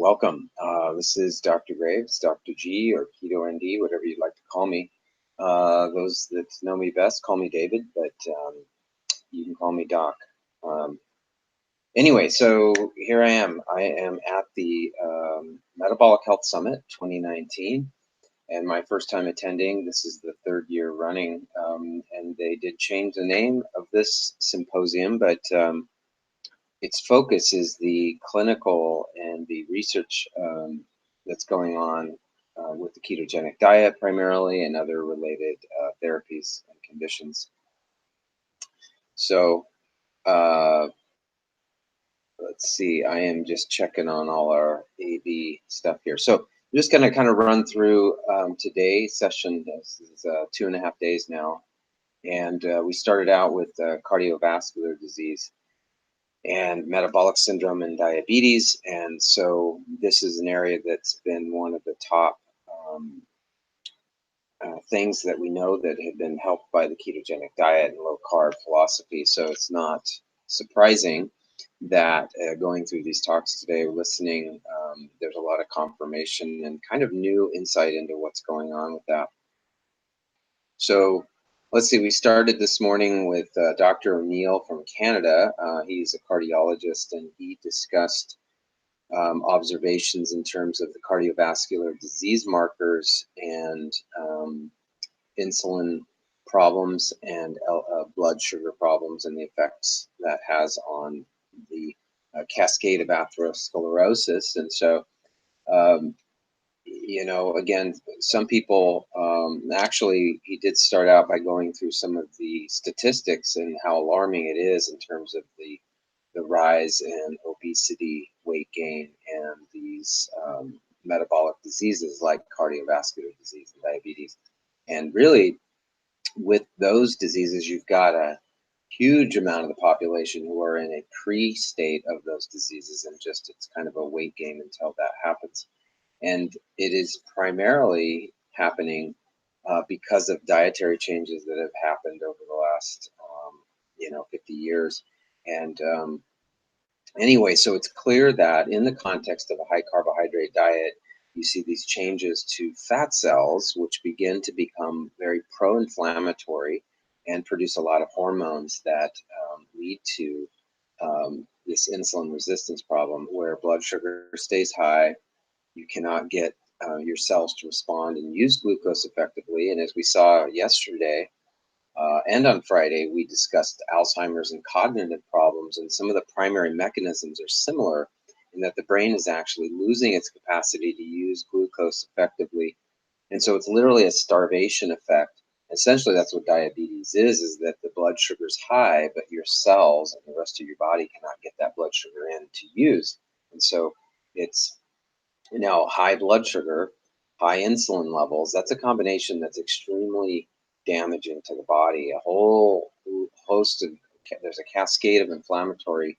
welcome. This is Dr. Graves, Dr. G, or Keto ND, whatever you'd like to call me. Those that know me best call me David, but you can call me Doc. Anyway, so here I am. I am at the Metabolic Health Summit 2019, and my first time attending. This is the third year running, and they did change the name of this symposium, but its focus is the clinical and the research that's going on with the ketogenic diet primarily and other related therapies and conditions. So let's see, I am just checking on all our AV stuff here. So I'm just going to kind of run through today's session. This is 2.5 days now. And we started out with cardiovascular disease and metabolic syndrome and diabetes. And so this is an area that's been one of the top things that we know that have been helped by the ketogenic diet and low carb philosophy. So it's not surprising that going through these talks today, listening, there's a lot of confirmation and kind of new insight into what's going on with that. So let's see, we started this morning with Dr. O'Neill from Canada. He's a cardiologist, and he discussed observations in terms of the cardiovascular disease markers and insulin problems and blood sugar problems and the effects that has on the cascade of atherosclerosis. And so, you know, again, some people, actually, he did start out by going through some of the statistics and how alarming it is in terms of the rise in obesity, weight gain, and these metabolic diseases like cardiovascular disease and diabetes. And really, with those diseases, you've got a huge amount of the population who are in a pre-state of those diseases, and just it's kind of a weight gain until that happens. And it is primarily happening because of dietary changes that have happened over the last, 50 years. And anyway, so it's clear that in the context of a high carbohydrate diet, you see these changes to fat cells, which begin to become very pro-inflammatory and produce a lot of hormones that lead to this insulin resistance problem, where blood sugar stays high. You cannot get your cells to respond and use glucose effectively. And as we saw yesterday and on Friday, we discussed Alzheimer's and cognitive problems. And some of the primary mechanisms are similar in that the brain is actually losing its capacity to use glucose effectively. And so it's literally a starvation effect. Essentially, that's what diabetes is that the blood sugar is high, but your cells and the rest of your body cannot get that blood sugar in to use. And so it's high blood sugar, high insulin levels. That's a combination that's extremely damaging to the body. A whole host of, there's a cascade of inflammatory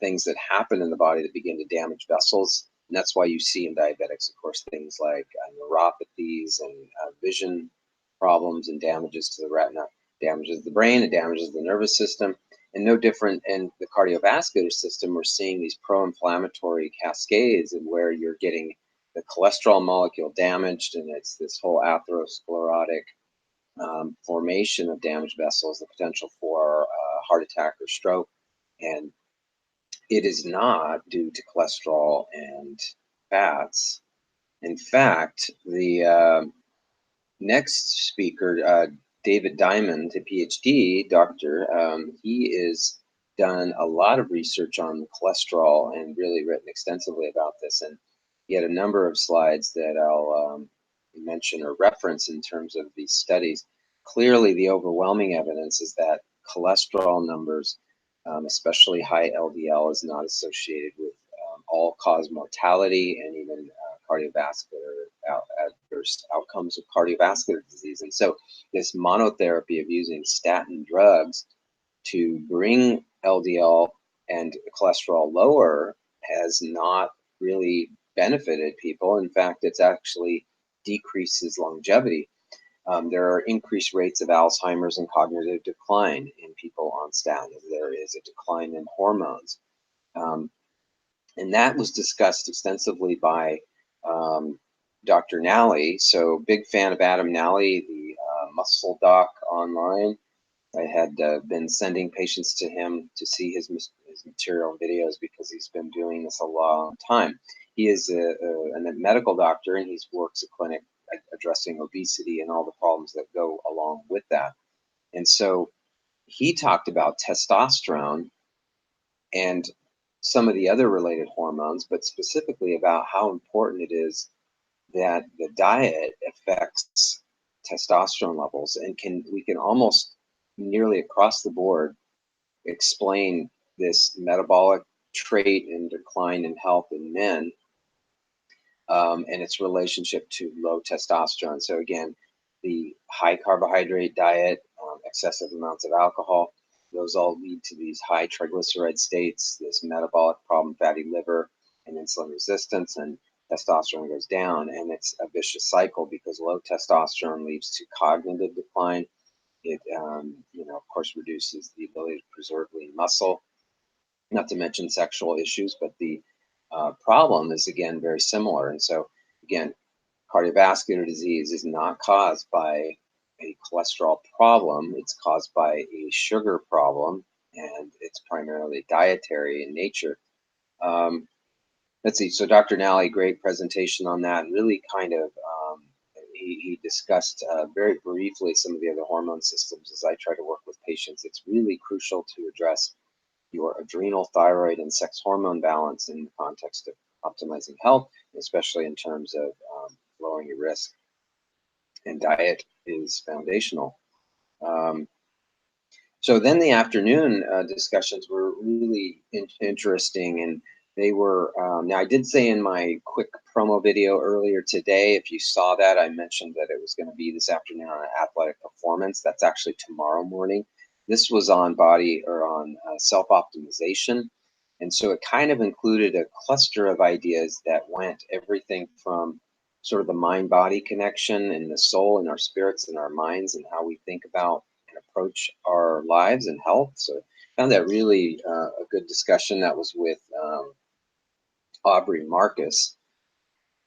things that happen in the body that begin to damage vessels. And that's why you see in diabetics, of course, things like neuropathies and vision problems and damages to the retina, damages the brain, it damages the nervous system. And no different in the cardiovascular system, we're seeing these pro-inflammatory cascades and where you're getting the cholesterol molecule damaged, and it's this whole atherosclerotic formation of damaged vessels, the potential for heart attack or stroke. And it is not due to cholesterol and fats. In fact, the next speaker, David Diamond, a PhD doctor, he has done a lot of research on cholesterol and really written extensively about this. And he had a number of slides that I'll mention or reference in terms of these studies. Clearly, the overwhelming evidence is that cholesterol numbers, especially high LDL, is not associated with all-cause mortality and even cardiovascular adverse outcomes of cardiovascular disease. And so this monotherapy of using statin drugs to bring LDL and cholesterol lower has not really benefited people. In fact, it's actually decreases longevity. There are increased rates of Alzheimer's and cognitive decline in people on statins. There is a decline in hormones. And that was discussed extensively by um, Dr. Nally. So, big fan of Adam Nally, the muscle doc online. I had been sending patients to him to see his material and videos because he's been doing this a long time. He is a medical doctor, and he works a clinic addressing obesity and all the problems that go along with that. And so he talked about testosterone and some of the other related hormones, but specifically about how important it is that the diet affects testosterone levels, and we can almost nearly across the board explain this metabolic trait and decline in health in men, and its relationship to low testosterone. So again, the high carbohydrate diet, excessive amounts of alcohol, those all lead to these high triglyceride states, this metabolic problem, fatty liver, and insulin resistance, and testosterone goes down. And it's a vicious cycle because low testosterone leads to cognitive decline. It, of course, reduces the ability to preserve lean muscle, not to mention sexual issues. But the problem is, again, very similar. And so, again, cardiovascular disease is not caused by a cholesterol problem, it's caused by a sugar problem, and it's primarily dietary in nature. Um, let's see. So, Dr. Nally, great presentation on that. Really kind of he discussed very briefly some of the other hormone systems as I try to work with patients. It's really crucial to address your adrenal, thyroid, and sex hormone balance in the context of optimizing health, especially in terms of lowering your risk. And diet is foundational. Um, so then the afternoon discussions were really interesting, and they were. Now I did say in my quick promo video earlier today, if you saw that, I mentioned that it was going to be this afternoon on athletic performance. That's actually tomorrow morning. This was on body or on self optimization, and so it kind of included a cluster of ideas that went everything from sort of the mind body connection and the soul and our spirits and our minds and how we think about approach our lives and health. So I found that really a good discussion. That was with Aubrey Marcus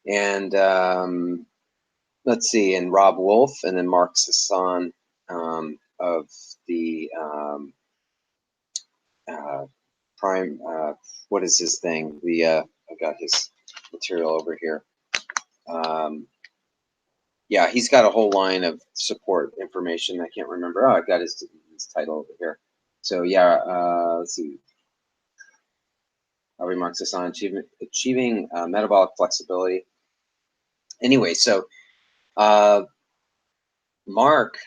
and let's see, and Rob Wolf, and then Mark Sasson of the Prime. What is his thing? I got his material over here. Yeah, he's got a whole line of support information. I can't remember. Oh, I've got his title over here. So yeah, let's see. Remarks this on achieving metabolic flexibility. Anyway, so Mark,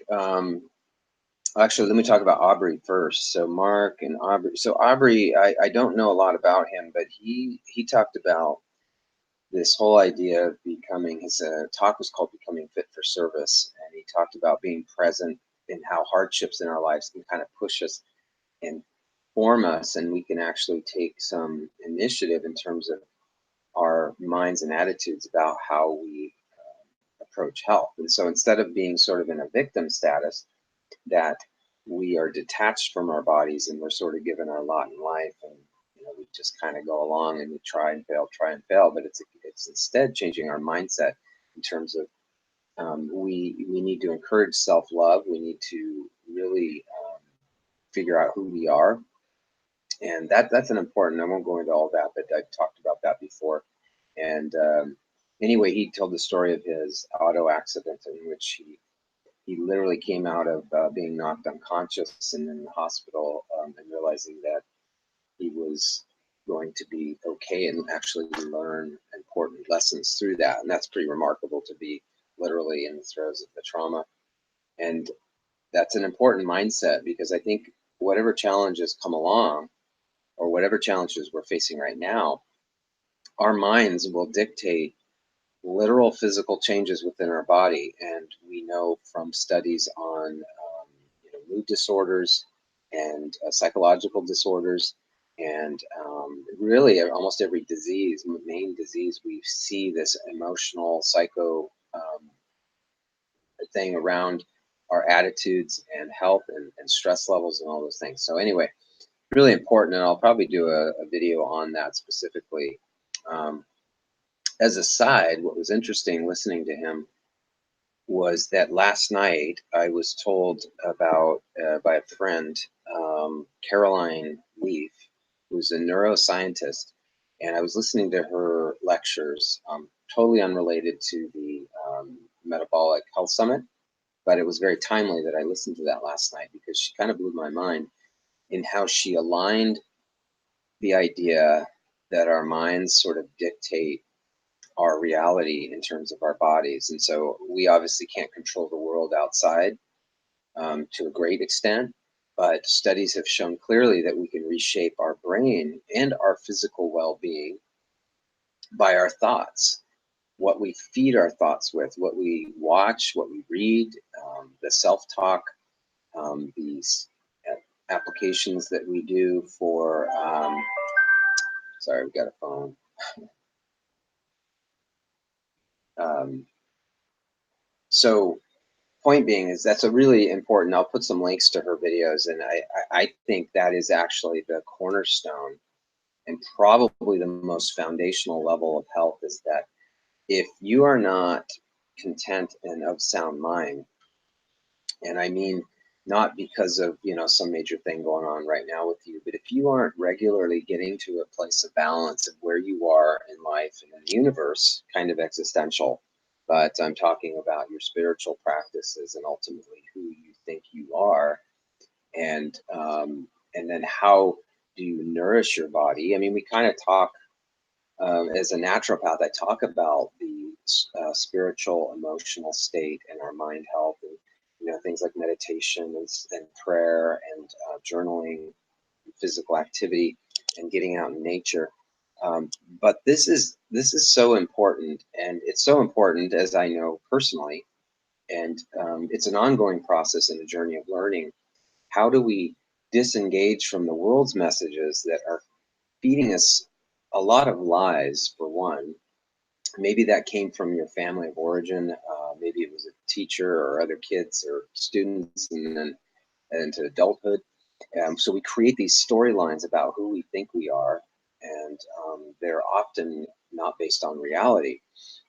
actually, let me talk about Aubrey first. So Mark and Aubrey. So Aubrey, I don't know a lot about him, but he talked about this whole idea of becoming. His talk was called "Becoming Fit for Service," and he talked about being present in how hardships in our lives can kind of push us and form us, and we can actually take some initiative in terms of our minds and attitudes about how we approach health. And so instead of being sort of in a victim status, that we are detached from our bodies and we're sort of given our lot in life, and we just kind of go along and we try and fail. But it's instead changing our mindset in terms of we need to encourage self-love. We need to really figure out who we are, and that's an important. I won't go into all that, but I've talked about that before. And anyway, he told the story of his auto accident in which he literally came out of being knocked unconscious and in the hospital, and realizing that he was going to be okay and actually learn important lessons through that. And that's pretty remarkable, to be literally in the throes of the trauma. And that's an important mindset, because I think whatever challenges come along, or whatever challenges we're facing right now, our minds will dictate literal physical changes within our body. And we know from studies on mood disorders and psychological disorders, and really almost every disease, main disease, we see this emotional psycho thing around our attitudes and health and stress levels and all those things. So anyway, really important, and I'll probably do a video on that specifically. Um, as a side, what was interesting listening to him was that last night I was told about by a friend, Caroline Leaf, who's a neuroscientist, and I was listening to her lectures, totally unrelated to the Metabolic Health Summit, but it was very timely that I listened to that last night because she kind of blew my mind in how she aligned the idea that our minds sort of dictate our reality in terms of our bodies. And so we obviously can't control the world outside to a great extent, but studies have shown clearly that we can reshape our brain and our physical well being by our thoughts. What we feed our thoughts with, what we watch, what we read, the self talk, these applications that we do for, sorry, we got a phone. Um, so point being is that's a really important, I'll put some links to her videos, and I think that is actually the cornerstone and probably the most foundational level of health, is that if you are not content and of sound mind, and I mean not because of some major thing going on right now with you, but if you aren't regularly getting to a place of balance of where you are in life and in the universe, kind of existential, but I'm talking about your spiritual practices and ultimately who you think you are, and then how do you nourish your body. I mean, we kind of talk, as a naturopath, I talk about the spiritual, emotional state and our mind health, and things like meditation and prayer and journaling, and physical activity, and getting out in nature. But this is so important, and it's so important, as I know personally, and it's an ongoing process and a journey of learning. How do we disengage from the world's messages that are feeding us a lot of lies, for one? Maybe that came from your family of origin. Maybe it was a teacher or other kids or students, and then into adulthood. So we create these storylines about who we think we are, and they're often not based on reality.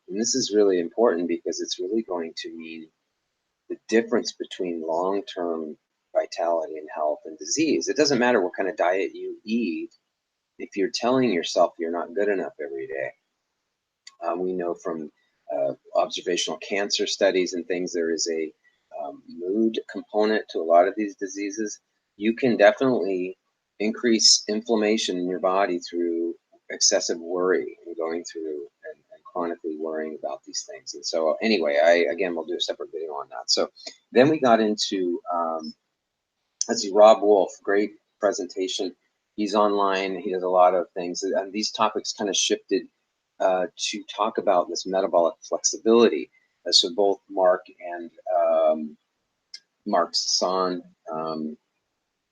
And this is really important because it's really going to mean the difference between long-term vitality and health and disease. It doesn't matter what kind of diet you eat if you're telling yourself you're not good enough every day. We know from observational cancer studies and things, there is a mood component to a lot of these diseases. You can definitely increase inflammation in your body through excessive worry and going through and chronically worrying about these things. And so, anyway, again, we'll do a separate video on that. So then we got into, let's see, Rob Wolf, great presentation. He's online. He does a lot of things, and these topics kind of shifted to talk about this metabolic flexibility. So both Mark and Mark Sasson,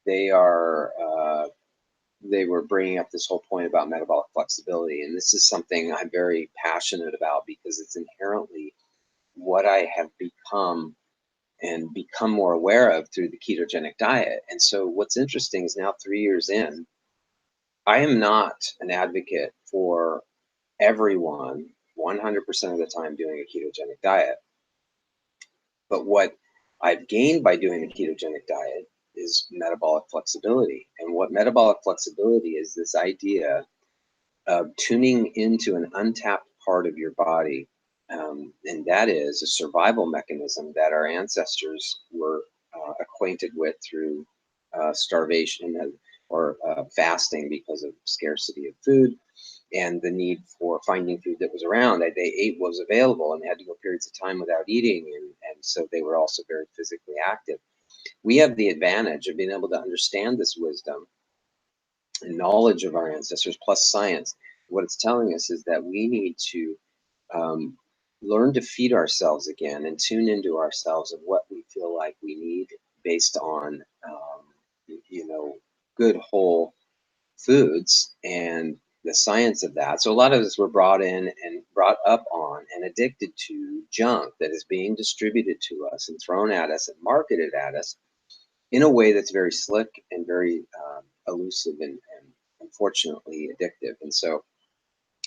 they are they were bringing up this whole point about metabolic flexibility, and this is something I'm very passionate about because it's inherently what I have become and become more aware of through the ketogenic diet. And so what's interesting is now 3 years in, I am not an advocate for everyone 100% of the time doing a ketogenic diet. But what I've gained by doing the ketogenic diet is metabolic flexibility. And what metabolic flexibility is, this idea of tuning into an untapped part of your body. And that is a survival mechanism that our ancestors were acquainted with through starvation or fasting because of scarcity of food and the need for finding food that was around. They ate what was available, and they had to go periods of time without eating, and so they were also very physically active. We have the advantage of being able to understand this wisdom and knowledge of our ancestors plus science. What it's telling us is that we need to um, learn to feed ourselves again and tune into ourselves of what we feel like we need based on good whole foods and the science of that. So a lot of us were brought in and brought up on and addicted to junk that is being distributed to us and thrown at us and marketed at us in a way that's very slick and very elusive and unfortunately addictive. And so,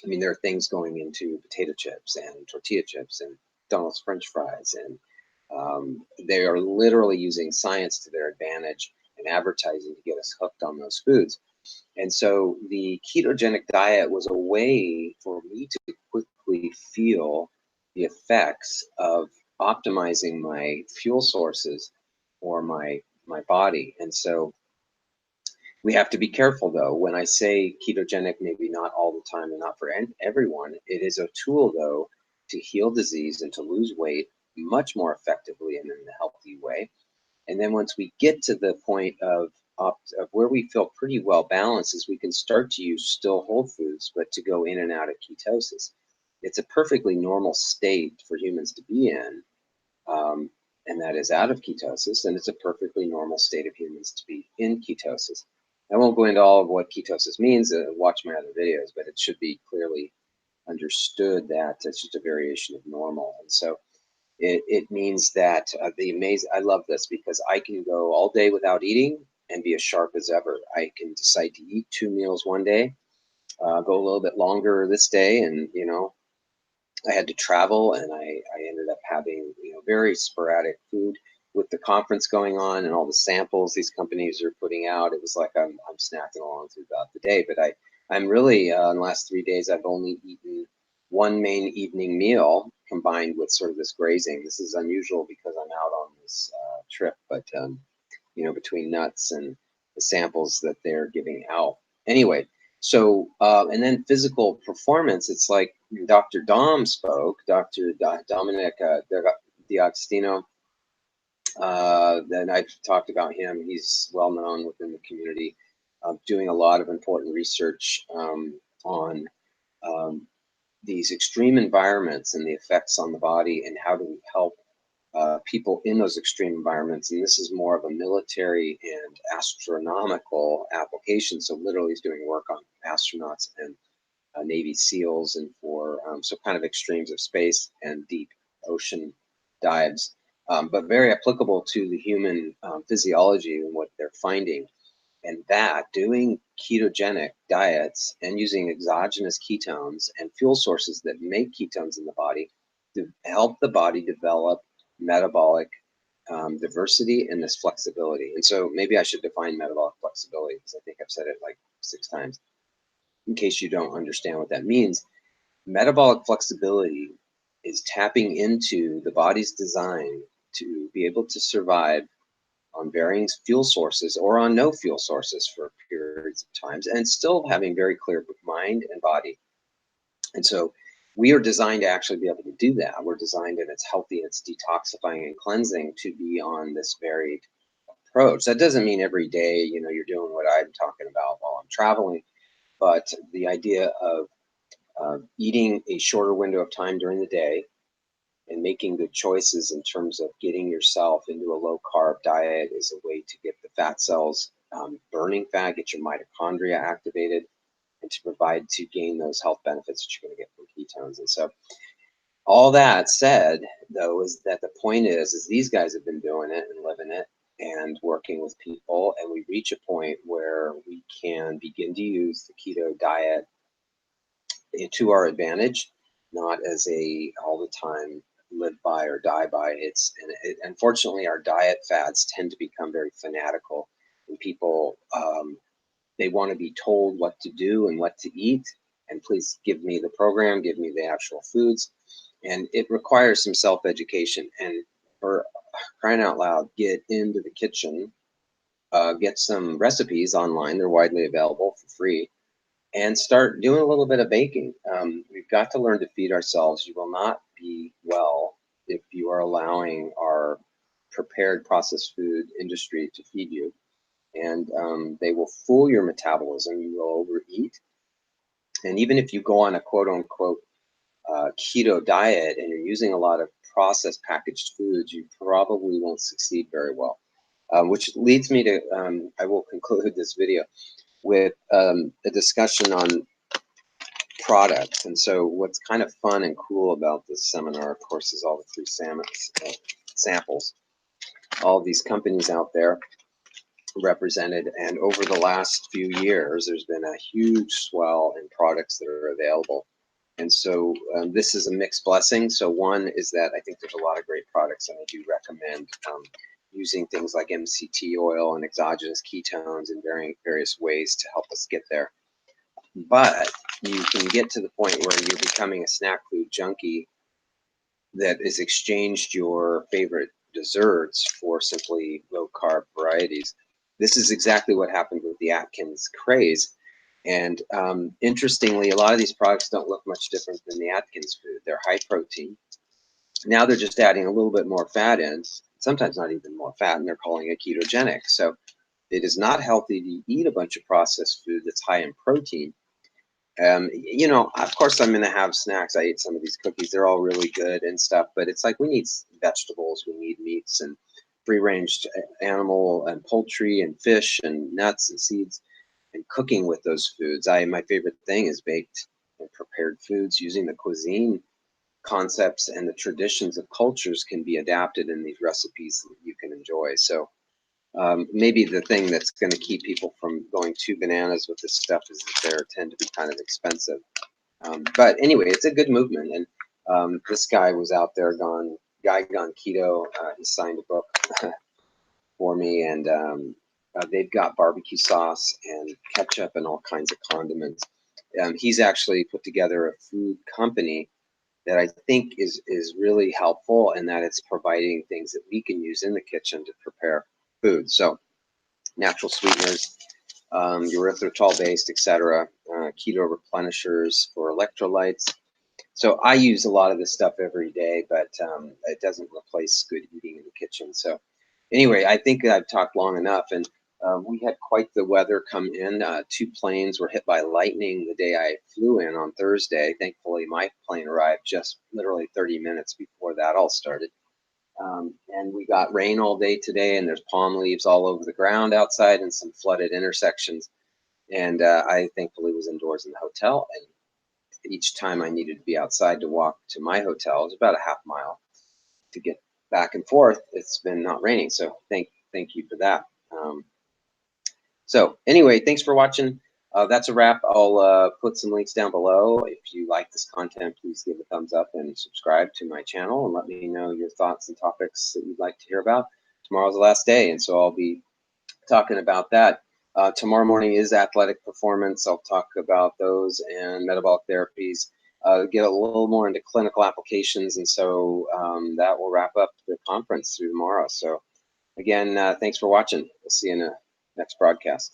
I mean, there are things going into potato chips and tortilla chips and McDonald's French fries, and they are literally using science to their advantage and advertising to get us hooked on those foods. And so the ketogenic diet was a way for me to quickly feel the effects of optimizing my fuel sources for my body. And so we have to be careful though. When I say ketogenic, maybe not all the time and not for everyone, it is a tool though to heal disease and to lose weight much more effectively and in a healthy way. And then once we get to the point of where we feel pretty well balanced, is we can start to use still whole foods, but to go in and out of ketosis. It's a perfectly normal state for humans to be in, um, and that is out of ketosis. And it's a perfectly normal state of humans to be in ketosis. I won't go into all of what ketosis means. Watch my other videos, but it should be clearly understood that it's just a variation of normal. And so it means that I love this because I can go all day without eating and be as sharp as ever. I can decide to eat 2 meals one day, go a little bit longer this day, and I had to travel, and I ended up having very sporadic food with the conference going on and all the samples these companies are putting out. It was like I'm snacking along throughout the day, but I'm really in the last 3 days I've only eaten one main evening meal combined with sort of this grazing. This is unusual because I'm out on this trip, but between nuts and the samples that they're giving out. Anyway, so and then physical performance. It's like Dr. Dom spoke, Dr. Dominic D'Agostino. Then I've talked about him. He's well known within the community, doing a lot of important research on um, these extreme environments and the effects on the body, and how do we help people in those extreme environments. And this is more of a military and astronomical application. So literally he's doing work on astronauts and Navy SEALs, and for so kind of extremes of space and deep ocean dives, but very applicable to the human physiology and what they're finding. And that doing ketogenic diets and using exogenous ketones and fuel sources that make ketones in the body to help the body develop metabolic diversity and this flexibility. And so maybe I should define metabolic flexibility, because I think I've said it like 6 times. In case you don't understand what that means, metabolic flexibility is tapping into the body's design to be able to survive on varying fuel sources or on no fuel sources for periods of times, and still having very clear mind and body. And so we are designed to actually be able to do that. We're designed, and it's healthy, it's detoxifying and cleansing to be on this varied approach. That doesn't mean every day, you're doing what I'm talking about while I'm traveling, but the idea of eating a shorter window of time during the day and making good choices in terms of getting yourself into a low carb diet is a way to get the fat cells burning fat, get your mitochondria activated, and to provide to gain those health benefits that you're going to get from ketones. And so all that said, though, is that the point is these guys have been doing it and living it and working with people, and we reach a point where we can begin to use the keto diet to our advantage, not as a all the time live by or die by. Unfortunately, our diet fads tend to become very fanatical, and people they want to be told what to do and what to eat, and please give me the program, give me the actual foods, and it requires some self-education. And for crying out loud, get into the kitchen, get some recipes online. They're widely available for free, and start doing a little bit of baking. We've got to learn to feed ourselves. You will not be well if you are allowing our prepared processed food industry to feed you. And they will fool your metabolism. You will overeat. And even if you go on a quote unquote keto diet and you're using a lot of processed packaged foods, you probably won't succeed very well. Which leads me to, I will conclude this video with a discussion on products. And so what's kind of fun and cool about this seminar, of course, is all the free samples, all these companies out there. represented. And over the last few years, there's been a huge swell in products that are available. And so this is a mixed blessing. So one is that I think there's a lot of great products, and I do recommend using things like MCT oil and exogenous ketones in various ways to help us get there. But you can get to the point where you're becoming a snack food junkie that has exchanged your favorite desserts for simply low carb varieties. This is exactly what happened with the Atkins craze. And interestingly, a lot of these products don't look much different than the Atkins food. They're high protein. Now they're just adding a little bit more fat in, sometimes not even more fat, and they're calling it ketogenic. So it is not healthy to eat a bunch of processed food that's high in protein. You know, of course, I'm going to have snacks. I ate some of these cookies. They're all really good and stuff, but it's like we need vegetables, we need meats and free-range animal and poultry and fish and nuts and seeds, and cooking with those foods. My favorite thing is baked and prepared foods. Using the cuisine concepts and the traditions of cultures can be adapted in these recipes that you can enjoy. So maybe the thing that's going to keep people from going too bananas with this stuff is that they tend to be kind of expensive. But anyway, it's a good movement. And this guy was out there gone keto. He signed a book for me, and they've got barbecue sauce and ketchup and all kinds of condiments. He's actually put together a food company that I think is really helpful, in that it's providing things that we can use in the kitchen to prepare food. So natural sweeteners, erythritol-based, etc., keto replenishers for electrolytes. So I use a lot of this stuff every day, but it doesn't replace good eating in the kitchen. So anyway, I think I've talked long enough, and we had quite the weather come in. 2 planes were hit by lightning the day I flew in on Thursday. Thankfully, my plane arrived just literally 30 minutes before that all started. And we got rain all day today, and there's palm leaves all over the ground outside and some flooded intersections. And I thankfully was indoors in the hotel, and each time I needed to be outside to walk to my hotel, it was about a half mile to get back and forth. It's been not raining, so thank you for that. So anyway, thanks for watching. That's a wrap. I'll put some links down below. If you like this content, please give a thumbs up and subscribe to my channel, and let me know your thoughts and topics that you'd like to hear about. Tomorrow's the last day, and so I'll be talking about that. Tomorrow morning is athletic performance. I'll talk about those and metabolic therapies, get a little more into clinical applications, and so that will wrap up the conference through tomorrow. So again, thanks for watching. We'll see you in the next broadcast.